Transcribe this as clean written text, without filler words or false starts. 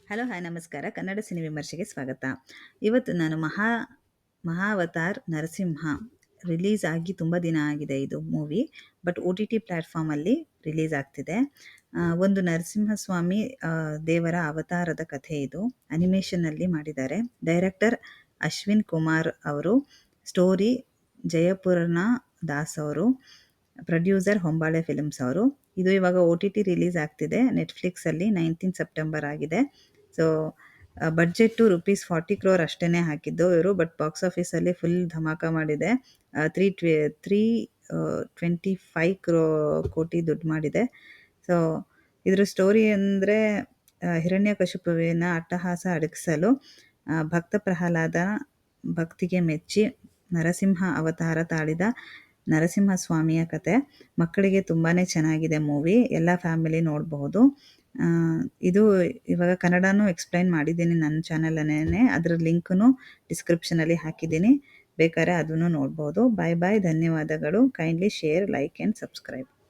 Hello hi ನಮಸ್ಕಾರ. Kannada cine ವಿಮರ್ಶೆಗೆ ಸ್ವಾಗತ. ಇವತ್ತು ನಾನು ಮಹಾವತಾರ್ ನರಸಿಂಹ ರಿಲೀಸ್ ಆಗಿ ತುಂಬ ದಿನ ಆಗಿದೆ ಇದು ಮೂವಿ. ಬಟ್ OTT ಪ್ಲ್ಯಾಟ್ಫಾರ್ಮಲ್ಲಿ ರಿಲೀಸ್ ಆಗ್ತಿದೆ. ಒಂದು ನರಸಿಂಹಸ್ವಾಮಿ ದೇವರ ಅವತಾರದ ಕಥೆ ಇದು. ಅನಿಮೇಷನ್ನಲ್ಲಿ ಮಾಡಿದ್ದಾರೆ. ಡೈರೆಕ್ಟರ್ ಅಶ್ವಿನ್ ಕುಮಾರ್ ಅವರು, ಸ್ಟೋರಿ ಜಯಪೂರ್ಣ ದಾಸ್ ಅವರು, ಪ್ರೊಡ್ಯೂಸರ್ ಹೊಂಬಾಳೆ ಫಿಲ್ಮ್ಸ್ ಅವರು. ಇದು ಇವಾಗ OTT ರಿಲೀಸ್ ಆಗ್ತಿದೆ ನೆಟ್ಫ್ಲಿಕ್ಸಲ್ಲಿ. 19 ಸೆಪ್ಟೆಂಬರ್ ಆಗಿದೆ. ಸೊ ಬಡ್ಜೆಟ್ಟು ₹40 crore ಅಷ್ಟೇ ಹಾಕಿದ್ದು ಇವರು. ಬಟ್ ಬಾಕ್ಸ್ ಆಫೀಸಲ್ಲಿ ಫುಲ್ ಧಮಾಕ ಮಾಡಿದೆ. 325 ಕೋಟಿ ದುಡ್ಡು ಮಾಡಿದೆ. ಸೊ ಇದ್ರ ಸ್ಟೋರಿ ಅಂದರೆ, ಹಿರಣ್ಯಕಶಿಪುವಿನ ಅಟ್ಟಹಾಸ ಅಡಗಿಸಲು ಭಕ್ತ ಪ್ರಹ್ಲಾದ ಭಕ್ತಿಗೆ ಮೆಚ್ಚಿ ನರಸಿಂಹ ಅವತಾರ ತಾಳಿದ ನರಸಿಂಹಸ್ವಾಮಿಯ ಕತೆ. ಮಕ್ಕಳಿಗೆ ತುಂಬಾ ಚೆನ್ನಾಗಿದೆ ಮೂವಿ. ಎಲ್ಲ ಫ್ಯಾಮಿಲಿ ನೋಡಬಹುದು. ಇದು ಇವಾಗ ಕನ್ನಡನೂ ಎಕ್ಸ್ಪ್ಲೈನ್ ಮಾಡಿದ್ದೀನಿ ನನ್ನ ಚಾನಲನ್ನೇ. ಅದರ ಲಿಂಕನ್ನು ಡಿಸ್ಕ್ರಿಪ್ಷನಲ್ಲಿ ಹಾಕಿದ್ದೀನಿ, ಬೇಕಾದ್ರೆ ಅದನ್ನು ನೋಡ್ಬೋದು. ಬಾಯ್ ಬಾಯ್, ಧನ್ಯವಾದಗಳು. Kindly share, like and subscribe.